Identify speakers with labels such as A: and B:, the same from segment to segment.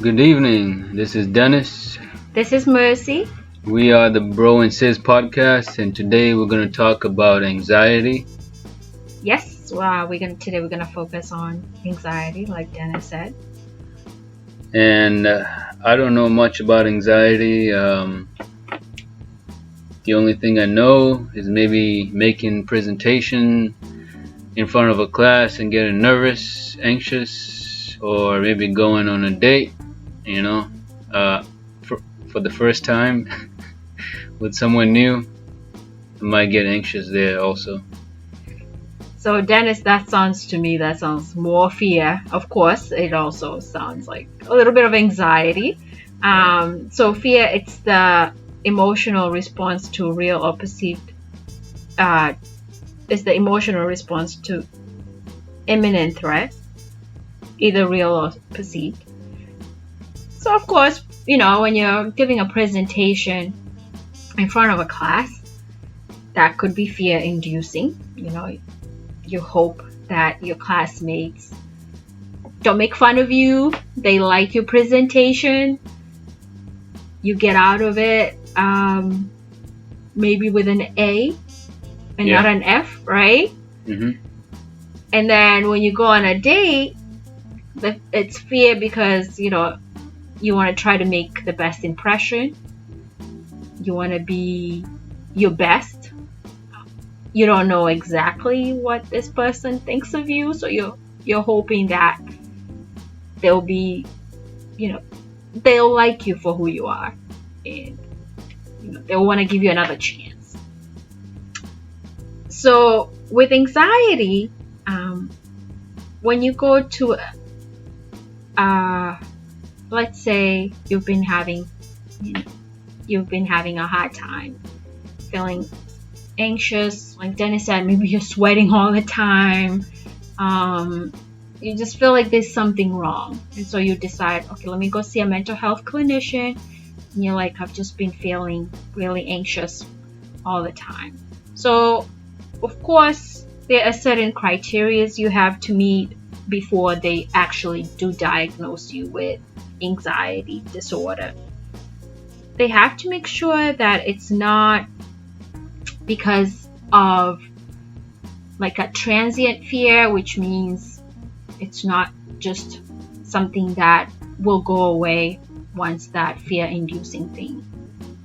A: Good evening. This is Dennis.
B: This is Mercy.
A: We are the Bro&Sis podcast, and today we're going to talk about anxiety.
B: Yes, today we're gonna focus on anxiety, like Dennis said.
A: And I don't know much about anxiety. The only thing I know is maybe making presentation in front of a class and getting nervous, anxious, or maybe going on a date, you know, uh, for the first time with someone new. I might get anxious there also.
B: So Dennis, that sounds more fear. Of course, it also sounds like a little bit of anxiety. So fear, it's the emotional response to real or perceived. It's the emotional response to imminent threat, either real or perceived. So of course, when you're giving a presentation in front of a class, that could be fear-inducing. You hope that your classmates don't make fun of you, they like your presentation, you get out of it maybe with an A and not an F, right?
A: Mm-hmm.
B: And then when you go on a date, it's fear because you want to try to make the best impression, you want to be your best. You don't know exactly what this person thinks of you, so you're hoping that they'll like you for who you are, and they'll want to give you another chance. So with anxiety, when you go to let's say you've been having a hard time, feeling anxious, like Dennis said, maybe you're sweating all the time, you just feel like there's something wrong, and so you decide, okay, let me go see a mental health clinician, and you're like, I've just been feeling really anxious all the time. So of course there are certain criteria you have to meet before they actually do diagnose you with anxiety disorder. They have to make sure that it's not because of like a transient fear, which means it's not just something that will go away once that fear-inducing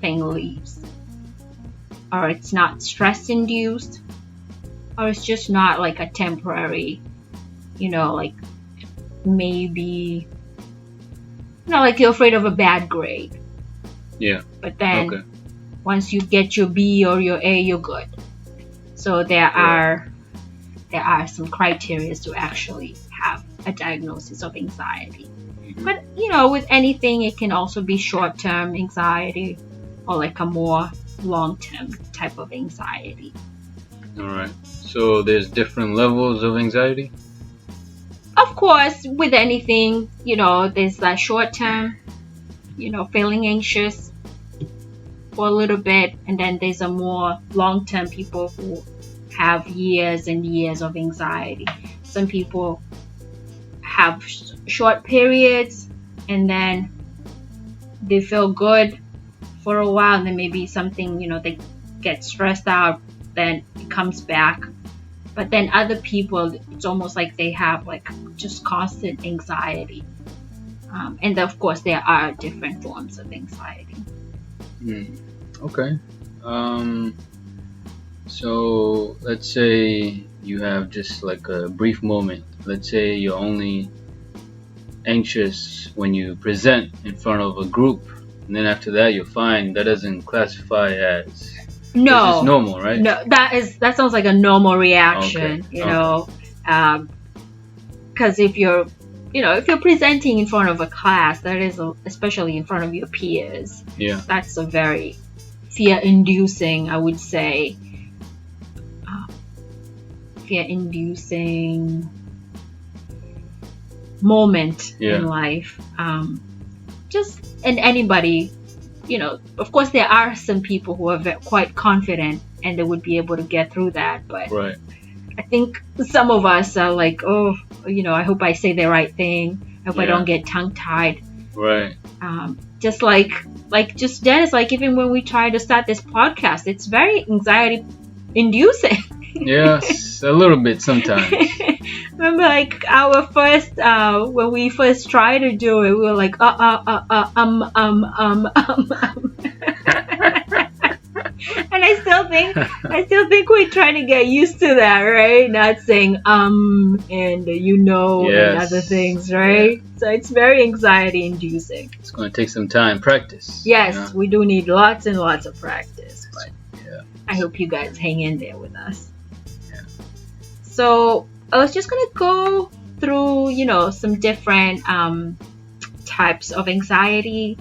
B: thing leaves, or it's not stress-induced, or it's just not like a temporary, like maybe, like you're afraid of a bad grade.
A: Yeah.
B: But then once you get your B or your A, you're good. So there are some criteria to actually have a diagnosis of anxiety.
A: Mm-hmm.
B: But with anything, it can also be short-term anxiety or like a more long-term type of anxiety.
A: All right. So there's different levels of anxiety?
B: Of course, with anything, there's that short-term, feeling anxious for a little bit, and then there's a more long-term people who have years and years of anxiety. Some people have short periods, and then they feel good for a while, and then maybe something, they get stressed out, then it comes back. But then other people, it's almost like they have like just constant anxiety. And of course there are different forms of anxiety.
A: Okay. So let's say you have just like a brief moment. Let's say you're only anxious when you present in front of a group, and then after that you're fine. That doesn't classify as...
B: No,
A: it's normal, right?
B: No, that sounds like a normal reaction. Because if you're presenting in front of a class, that is especially in front of your peers.
A: Yeah,
B: that's a very fear-inducing, I would say, fear-inducing moment in life. And anybody, of course there are some people who are quite confident and they would be able to get through that, but I think some of us are like, I hope I say the right thing, I hope I don't get tongue-tied.
A: Right.
B: Just just Dennis, like even when we tried to start this podcast, it's very anxiety inducing.
A: Yes, a little bit sometimes.
B: Remember, like our first, when we first tried to do it, we were like, And I still think we're trying to get used to that, right? Not saying and and
A: Yes.
B: other things, right?
A: Yeah.
B: So it's very anxiety inducing.
A: It's going to take some time, practice.
B: Yes, we do need lots and lots of practice, but
A: Yeah.
B: I hope you guys hang in there with us.
A: Yeah.
B: So I was just gonna go through, some different types of anxiety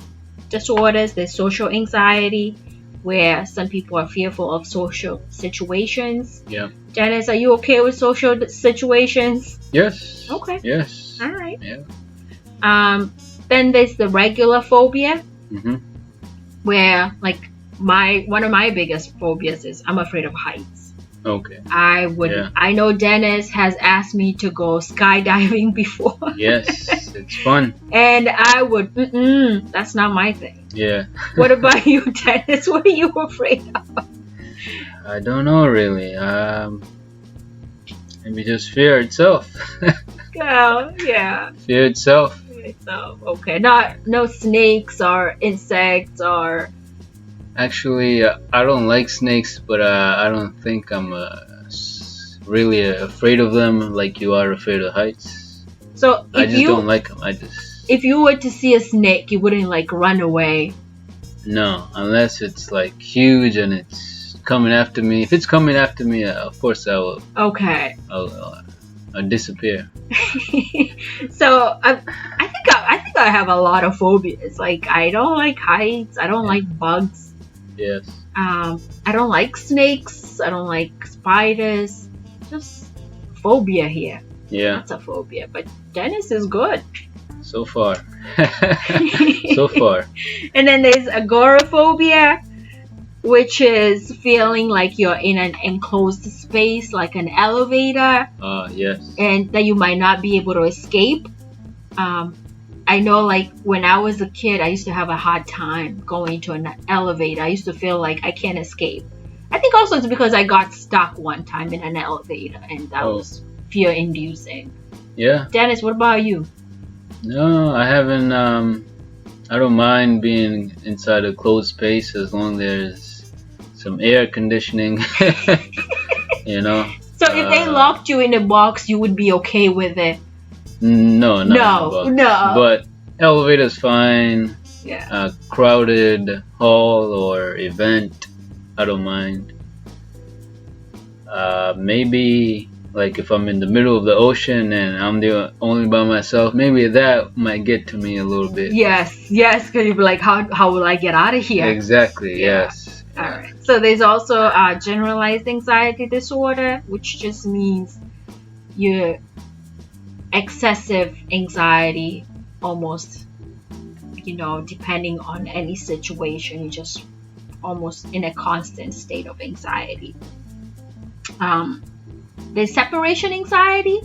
B: disorders. There's social anxiety, where some people are fearful of social situations.
A: Yeah.
B: Janice, are you okay with social situations?
A: Yes.
B: Okay.
A: Yes.
B: All right.
A: Yeah.
B: Then there's the regular phobia,
A: Mm-hmm.
B: where like one of my biggest phobias is I'm afraid of heights.
A: Okay.
B: I know Dennis has asked me to go skydiving before.
A: Yes, it's fun.
B: And I would, that's not my thing.
A: Yeah.
B: What about you, Dennis? What are you afraid of?
A: I don't know really. Maybe just fear itself.
B: Oh, yeah.
A: Fear itself.
B: So, okay. No snakes or insects or...
A: Actually, I don't like snakes, but I don't think I'm really afraid of them like you are afraid of heights.
B: So
A: I just don't like them.
B: If you were to see a snake, you wouldn't like run away.
A: No, unless it's like huge and it's coming after me. If it's coming after me, of course I will.
B: Okay.
A: I'll disappear.
B: So I think I have a lot of phobias. Like I don't like heights. I don't like bugs.
A: Yes.
B: I don't like snakes. I don't like spiders. Just phobia here.
A: Yeah.
B: That's a phobia. But Dennis is good.
A: So far. So far.
B: And then there's agoraphobia, which is feeling like you're in an enclosed space, like an elevator.
A: Yes.
B: And that you might not be able to escape. I know, like, when I was a kid, I used to have a hard time going to an elevator. I used to feel like I can't escape. I think also it's because I got stuck one time in an elevator, and that was fear-inducing.
A: Yeah.
B: Dennis, what about you?
A: No, I haven't. I don't mind being inside a closed space as long as there's some air conditioning. You know.
B: So if they locked you in a box, you would be okay with it?
A: No.
B: No.
A: But elevator's fine.
B: Yeah.
A: Crowded hall or event, I don't mind. Maybe like if I'm in the middle of the ocean and I'm the only by myself, maybe that might get to me a little bit.
B: Yes, because you'd be like, how will I get out of here?
A: Exactly.
B: Yeah.
A: Yes.
B: All right. So there's also generalized anxiety disorder, which just means you're excessive anxiety, almost, depending on any situation, you're just almost in a constant state of anxiety. There's separation anxiety,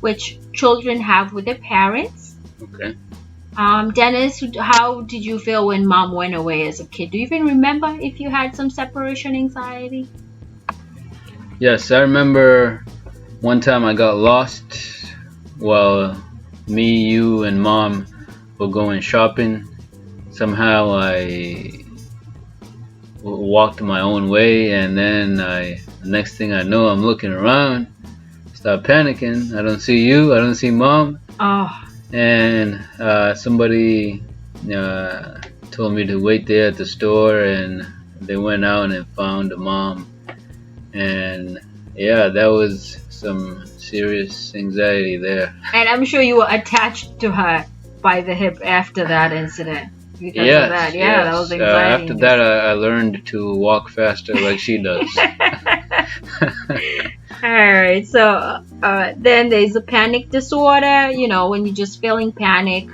B: which children have with their parents.
A: Okay.
B: Dennis, how did you feel when mom went away as a kid? Do you even remember if you had some separation anxiety?
A: Yes, I remember one time I got lost while me, you, and mom were going shopping. Somehow I walked my own way, and then the next thing I know, I'm looking around, start panicking. I don't see you, I don't see mom.
B: Oh.
A: And somebody told me to wait there at the store, and they went out and found the mom. And yeah, that was some serious anxiety there.
B: And I'm sure you were attached to her by the hip after that incident. Because of that. Yeah, that was anxiety.
A: After that, I learned to walk faster like she does.
B: Alright, so then there's a panic disorder. When you're just feeling panic,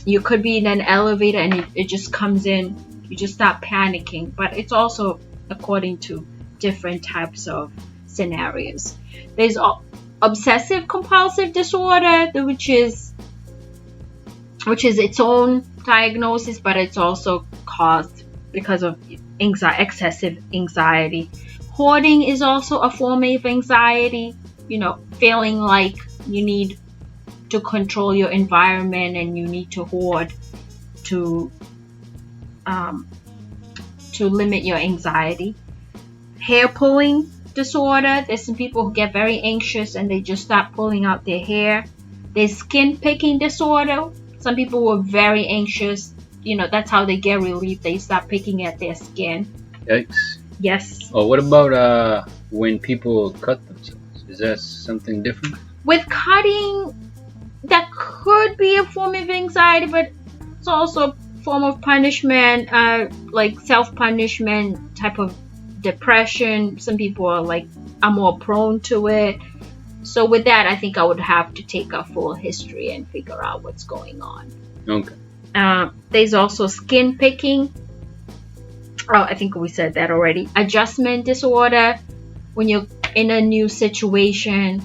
B: you could be in an elevator and it just comes in, you just start panicking. But it's also according to different types of scenarios. There's obsessive compulsive disorder, which is which is its own diagnosis, but it's also caused because of excessive anxiety. Hoarding is also a form of anxiety, feeling like you need to control your environment and you need to hoard to limit your anxiety. Hair pulling disorder. There's some people who get very anxious and they just start pulling out their hair. There's skin picking disorder. Some people who are very anxious, that's how they get relief. They start picking at their skin.
A: Yikes.
B: Yes.
A: Oh, what about when people cut themselves? Is that something different?
B: With cutting, that could be a form of anxiety, but it's also a form of punishment, like self-punishment type of depression. Some people are more prone to it. So with that, I think I would have to take a full history and figure out what's going on.
A: Okay.
B: There's also skin picking. Oh, I think we said that already. Adjustment disorder. When you're in a new situation,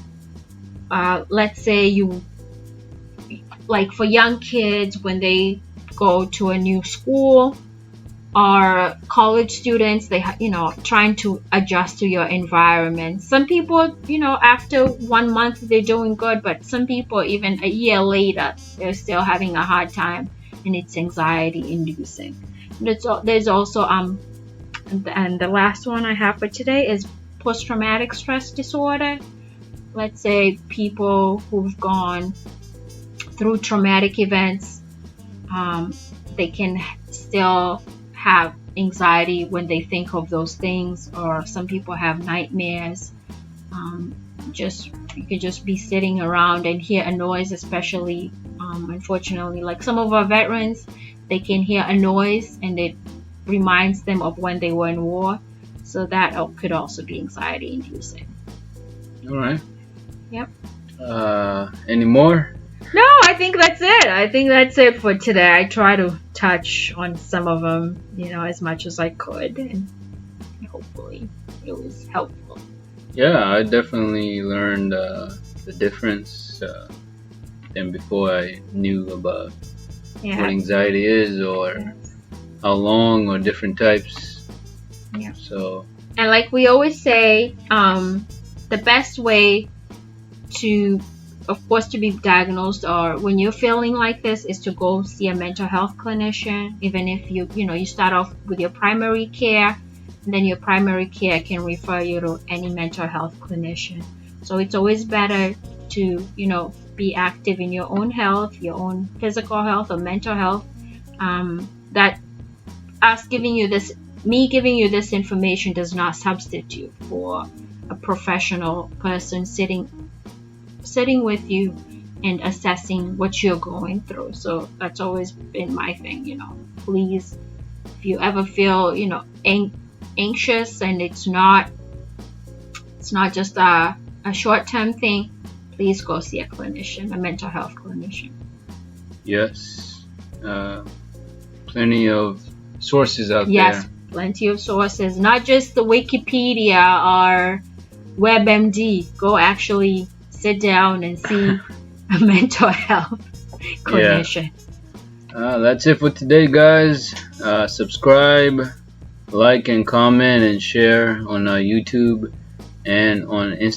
B: let's say like for young kids, when they go to a new school, or college students, they trying to adjust to your environment. Some people, after 1 month they're doing good, but some people even a year later they're still having a hard time, and it's anxiety inducing. There's also and the last one I have for today is post-traumatic stress disorder. Let's say people who've gone through traumatic events, they can still have anxiety when they think of those things, or some people have nightmares. You could just be sitting around and hear a noise, especially unfortunately, like some of our veterans, they can hear a noise and it reminds them of when they were in war. So that could also be anxiety inducing.
A: All right.
B: Yep.
A: Any more?
B: No, I think that's it. I think that's it for today. I try to touch on some of them, as much as I could, and hopefully it was helpful.
A: Yeah, I definitely learned the difference than before I knew about what anxiety is, or how long, or different types.
B: Yeah.
A: So.
B: And like we always say, the best way to, of course, to be diagnosed, or when you're feeling like this, is to go see a mental health clinician. Even if you start off with your primary care, and then your primary care can refer you to any mental health clinician. So it's always better to be active in your own health, your own physical health or mental health. That me giving you this information does not substitute for a professional person sitting with you and assessing what you're going through. So that's always been my thing, please, if you ever feel anxious and it's not just a short-term thing, please go see a clinician, a mental health clinician.
A: Yes. Plenty of sources out there.
B: Yes, plenty of sources, not just the Wikipedia or WebMD. Go actually sit down and see a mental health clinician.
A: Yeah. That's it for today, guys. Subscribe, like, and comment, and share on YouTube and on Instagram.